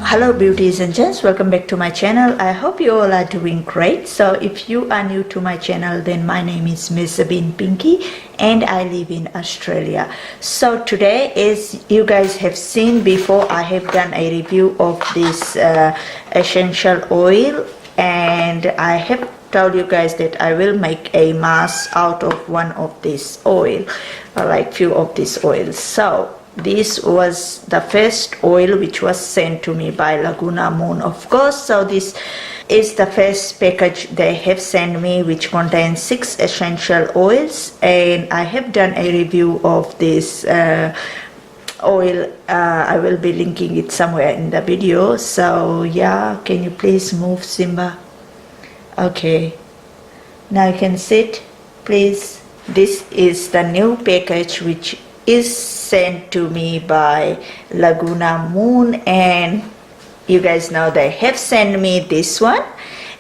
Hello beauties and gents, welcome back to my channel. I hope you all are doing great. So if you are new to my channel, then my name is Mehzabin Pinky and I live in Australia. So today, as you guys have seen before, I have done a review of this essential oil, and I have told you guys that I will make a mask out of one of this oil, like few of these oils. So this was the first oil which was sent to me by Lagunamoon, of course. So this is the first package they have sent me, which contains 6 essential oils, and I have done a review of this oil. I will be linking it somewhere in the video. So yeah, can you please move, Simba? Okay, now you can sit, please. This is the new package which is sent to me by Lagunamoon, and you guys know they have sent me this one,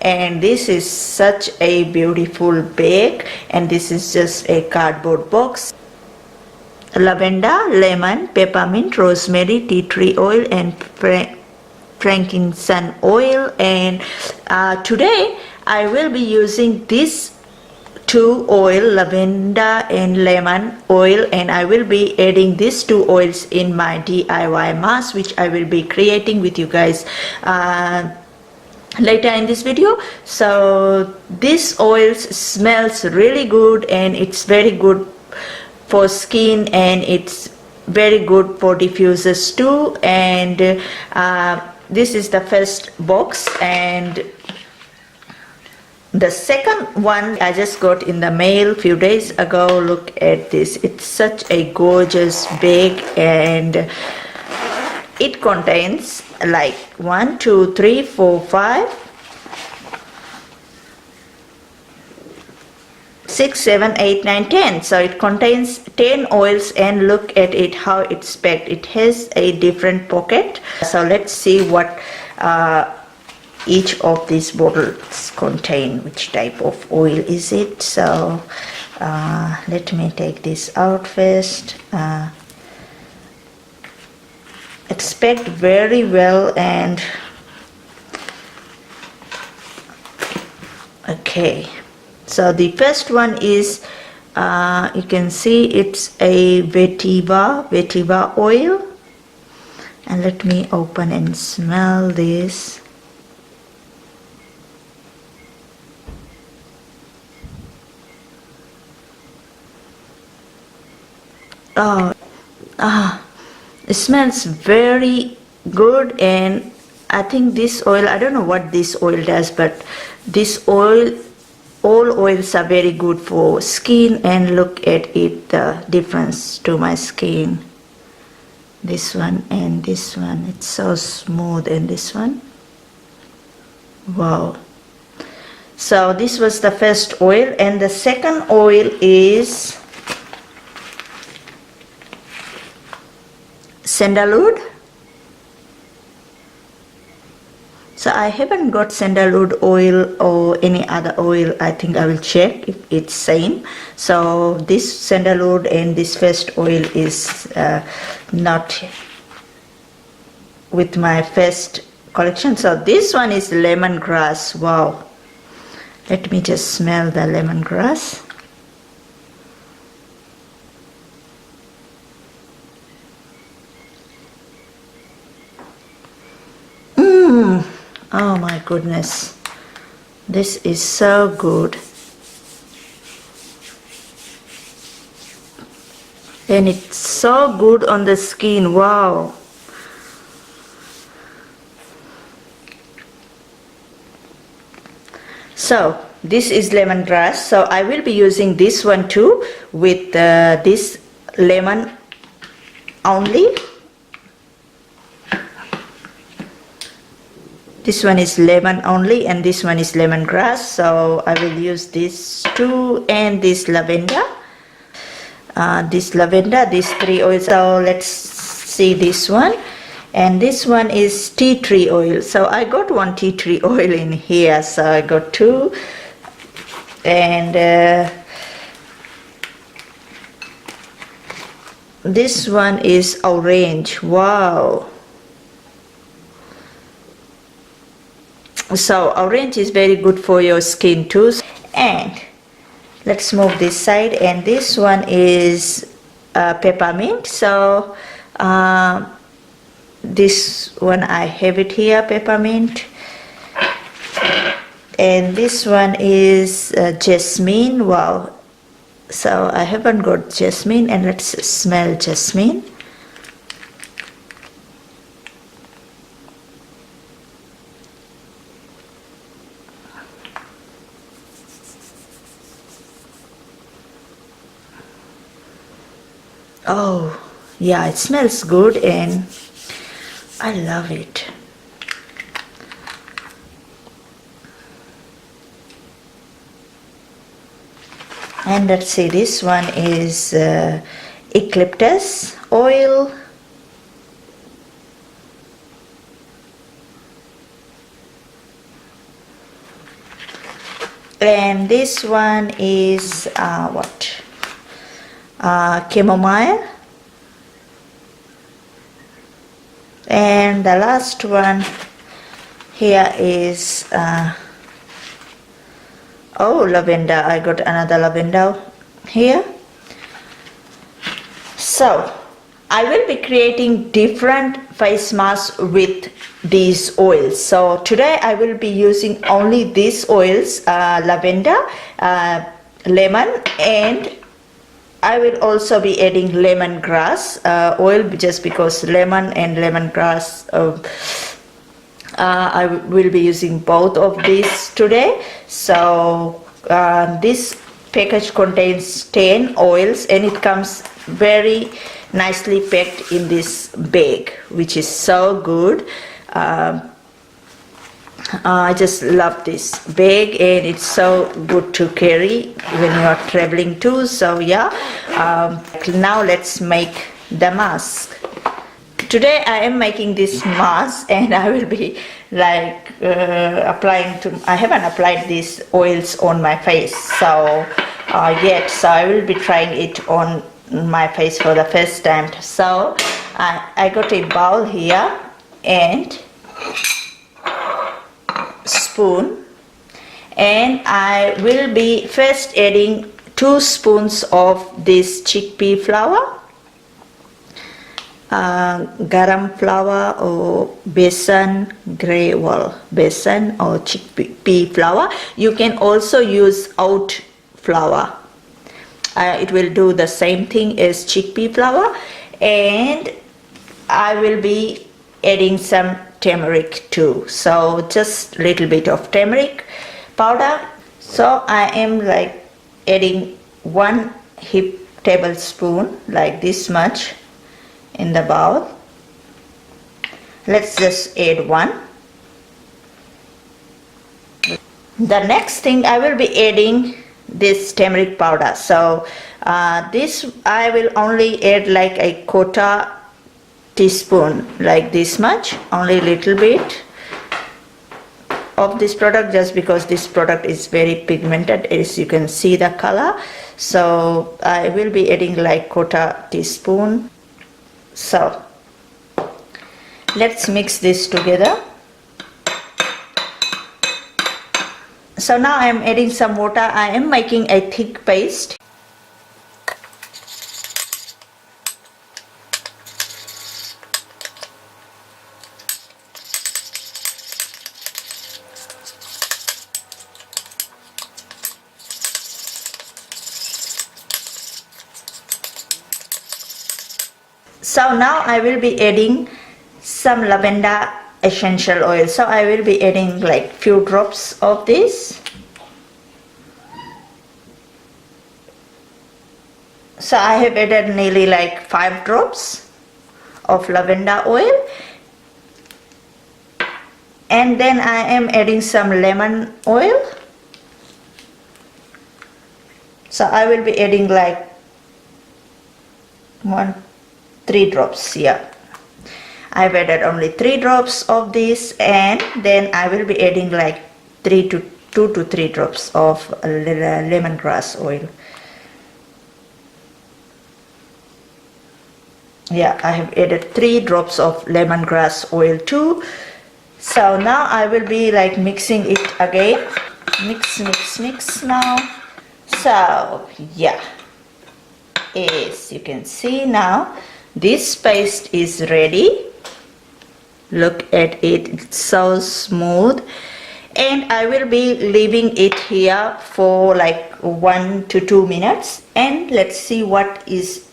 and this is such a beautiful bag, and this is just a cardboard box. Lavender, lemon, peppermint, rosemary, tea tree oil, and frankincense oil. And today I will be using this 2 oil, lavender and lemon oil, and I will be adding these 2 oils in my DIY mask, which I will be creating with you guys later in this video. So this oil smells really good, and it's very good for skin, and it's very good for diffusers too. And this is the first box, and the second one I just got in the mail a few days ago. Look at this, it's such a gorgeous bag, and it contains like 1, 2, 3, 4, 5, 6, 7, 8, 9, 10. So it contains 10 oils, and look at it, how it's packed. It has a different pocket. So let's see what each of these bottles contain, which type of oil is it. So let me take this out first. It's packed very well, and okay, so the first one is you can see it's a vetiver oil, and let me open and smell this. It smells very good, and I think this oil, I don't know what this oil does, but this oil, all oils are very good for skin, and look at it, the difference to my skin. This one and this one, it's so smooth, and this one, wow. So this was the first oil, and the second oil is sandalwood. So I haven't got sandalwood oil or any other oil. I think I will check if it's same. So this sandalwood and this first oil is not with my first collection. So this one is lemongrass. Wow, let me just smell the lemongrass. Oh my goodness, this is so good, and it's so good on the skin. Wow. So this is lemongrass, so I will be using this one too with this lemon only. This one is lemon only, and this one is lemongrass. So I will use this too, and this lavender. These 3 oils. So let's see this one, and this one is tea tree oil. So I got 1 tea tree oil in here, so I got 2, and this one is orange. Wow, So orange is very good for your skin too. And let's move this side, and this one is peppermint. So this one I have it here, peppermint. And this one is jasmine. Wow, so I haven't got jasmine, and let's smell jasmine. Oh yeah, it smells good and I love it. And let's see, this one is eucalyptus oil. And this one is chamomile. And the last one here is lavender. I got another lavender here. So I will be creating different face masks with these oils. So today I will be using only these oils, lavender, lemon, and I will also be adding lemongrass oil, just because lemon and lemongrass, I will be using both of these today. So this package contains 10 oils, and it comes very nicely packed in this bag, which is so good. I just love this bag, and it's so good to carry when you are traveling too. So yeah, now let's make the mask. Today I am making this mask, and I will be like applying to, I haven't applied these oils on my face so yet, so I will be trying it on my face for the first time. So I got a bowl here and spoon, and I will be first adding 2 spoons of this chickpea flour, garam flour or besan, besan or chickpea flour. You can also use oat flour. It will do the same thing as chickpea flour. And I will be adding some turmeric too, so just little bit of turmeric powder. So I am like adding 1 heaped tablespoon, like this much, in the bowl. Let's just add 1. The next thing, I will be adding this turmeric powder. So this I will only add like a quarter teaspoon, like this much, only little bit of this product, just because this product is very pigmented, as you can see the color. So I will be adding like quarter teaspoon. So let's mix this together. So now I am adding some water. I am making a thick paste. So now I will be adding some lavender essential oil. So I will be adding like few drops of this. So I have added nearly like 5 drops of lavender oil. And then I am adding some lemon oil. So I will be adding like 3 drops. Yeah, I've added only 3 drops of this, and then I will be adding like 2 to 3 drops of lemongrass oil. Yeah, I have added 3 drops of lemongrass oil too. So now I will be like mixing it again. Mix now. So yeah, as you can see now, this paste is ready. Look at it, it's so smooth. And I will be leaving it here for like 1 to 2 minutes, and let's see what is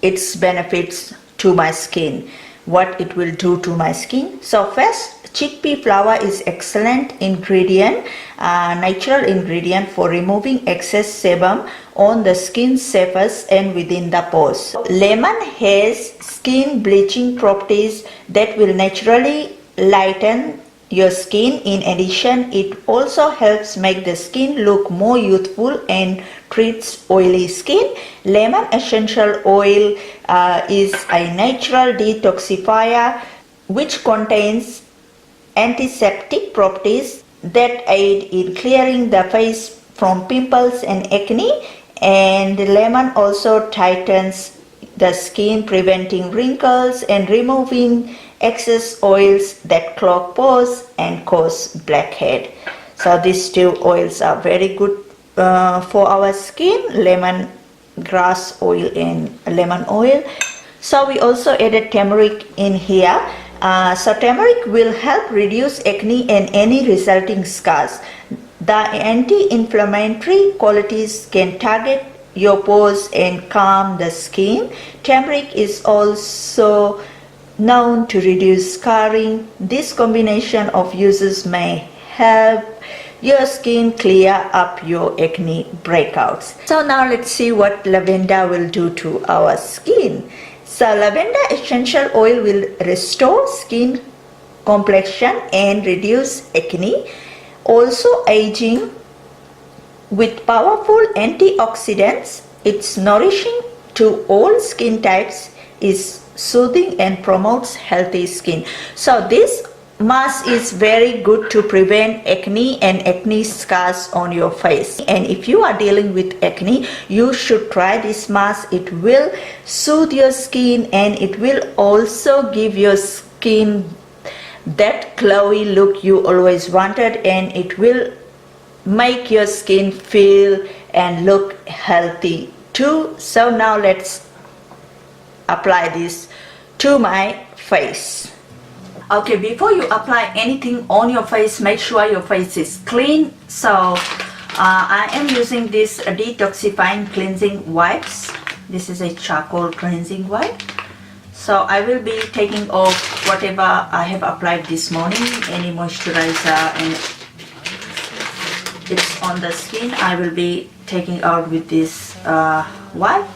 its benefits to my skin, what it will do to my skin. So first, chickpea flour is excellent ingredient, natural ingredient for removing excess sebum on the skin surface and within the pores. Lemon has skin bleaching properties that will naturally lighten your skin. In addition, it also helps make the skin look more youthful and treats oily skin. Lemon essential oil is a natural detoxifier which contains antiseptic properties that aid in clearing the face from pimples and acne. And lemon also tightens the skin, preventing wrinkles and removing excess oils that clog pores and cause blackhead. So these two oils are very good for our skin, lemon grass oil and lemon oil. So we also added turmeric in here. So turmeric will help reduce acne and any resulting scars. The anti-inflammatory qualities can target your pores and calm the skin. Turmeric is also known to reduce scarring. This combination of uses may help your skin clear up your acne breakouts. So now let's see what lavender will do to our skin. So lavender essential oil will restore skin complexion and reduce acne, also aging with powerful antioxidants. It's nourishing to all skin types, is soothing and promotes healthy skin. So this mask is very good to prevent acne and acne scars on your face. And if you are dealing with acne, you should try this mask. It will soothe your skin and it will also give your skin that glowy look you always wanted, and it will make your skin feel and look healthy too. So now let's apply this to my face. Okay, before you apply anything on your face, make sure your face is clean. So I am using this detoxifying cleansing wipes. This is a charcoal cleansing wipe. So I will be taking off whatever I have applied this morning, any moisturizer and it's on the skin. I will be taking out with this wipe.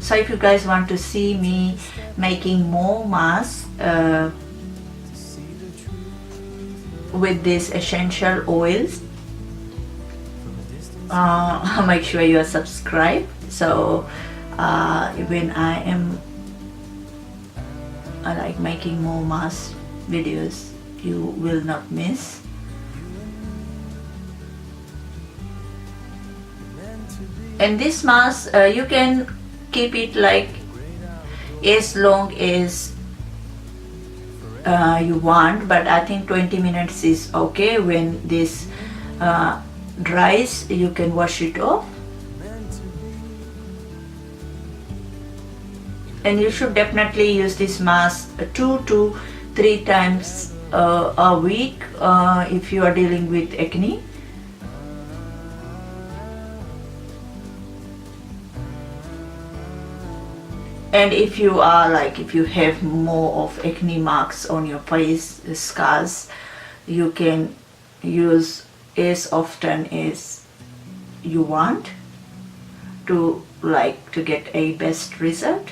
So if you guys want to see me making more masks with these essential oils, make sure you are subscribed. So when I am like making more mask videos, you will not miss. And this mask you can keep it like as long as you want, but I think 20 minutes is okay. When this dries, you can wash it off. And you should definitely use this mask 2 to 3 times a week if you are dealing with acne. And if you are like, if you have more of acne marks on your face, scars, you can use as often as you want to get a best result.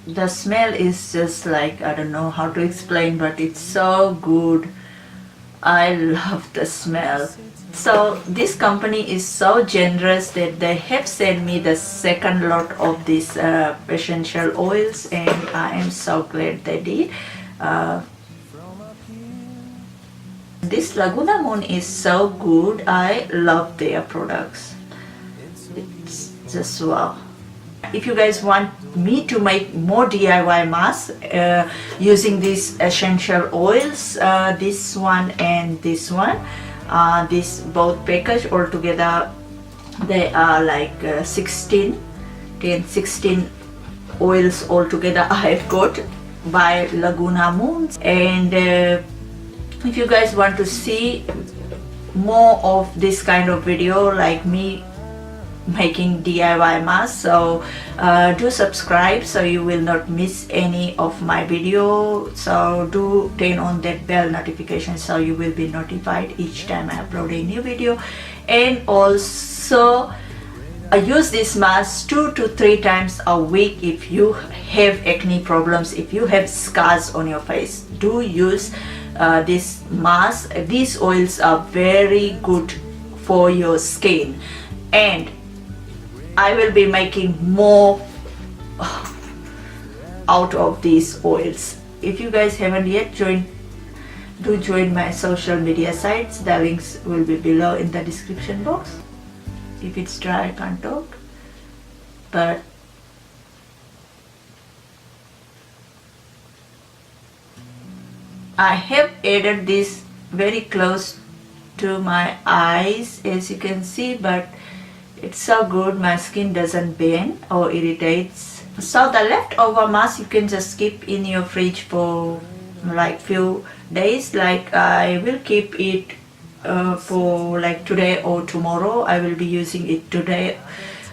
The smell is just like, I don't know how to explain, but it's so good. I love the smell. So this company is so generous that they have sent me the second lot of these essential oils, and I am so glad they did. This Lagunamoon is so good. I love their products. It's just wow. If you guys want me to make more DIY masks using these essential oils, this one and this one, this both package all together, they are like 16 oils all together I have got by Lagunamoon. And if you guys want to see more of this kind of video like me making DIY masks, so do subscribe so you will not miss any of my video. So do turn on that bell notification so you will be notified each time I upload a new video. And also use this mask 2 to 3 times a week. If you have acne problems, if you have scars on your face, do use this mask. These oils are very good for your skin, and I will be making more out of these oils. If you guys haven't yet joined, do join my social media sites. The links will be below in the description box. If it's dry, I can't talk, but I have added this very close to my eyes, as you can see, but it's so good, my skin doesn't burn or irritates. So the leftover mask you can just keep in your fridge for like few days. Like I will keep it for like today or tomorrow. I will be using it today.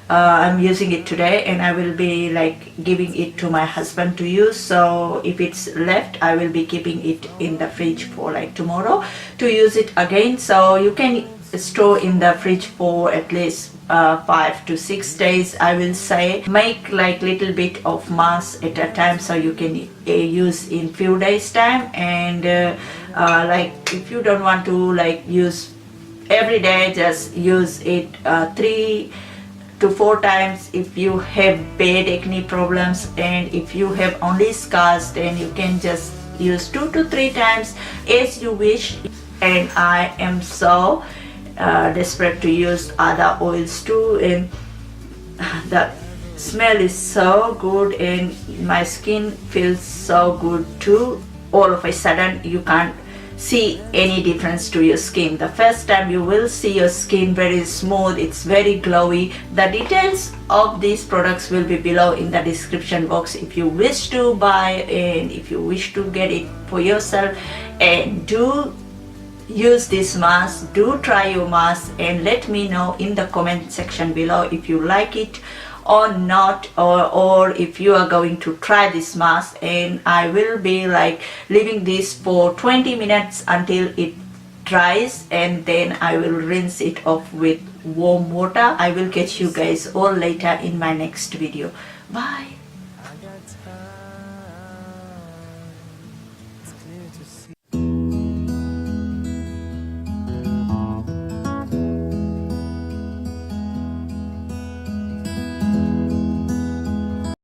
I'm using it today, and I will be like giving it to my husband to use. So if it's left, I will be keeping it in the fridge for like tomorrow to use it again. So you can store in the fridge for at least 5 to 6 days, I will say. Make like little bit of mask at a time so you can use in few days time. And like if you don't want to like use every day, just use it 3 to 4 times. If you have bad acne problems and if you have only scars, then you can just use 2 to 3 times as you wish. And I am so desperate to use other oils too, and the smell is so good and my skin feels so good too. All of a sudden you can't see any difference to your skin. The first time you will see your skin very smooth, it's very glowy. The details of these products will be below in the description box if you wish to buy and if you wish to get it for yourself. And do use this mask, do try your mask, and let me know in the comment section below if you like it or not, or if you are going to try this mask. And I will be like leaving this for 20 minutes until it dries, and then I will rinse it off with warm water. I will catch you guys all later in my next video. Bye.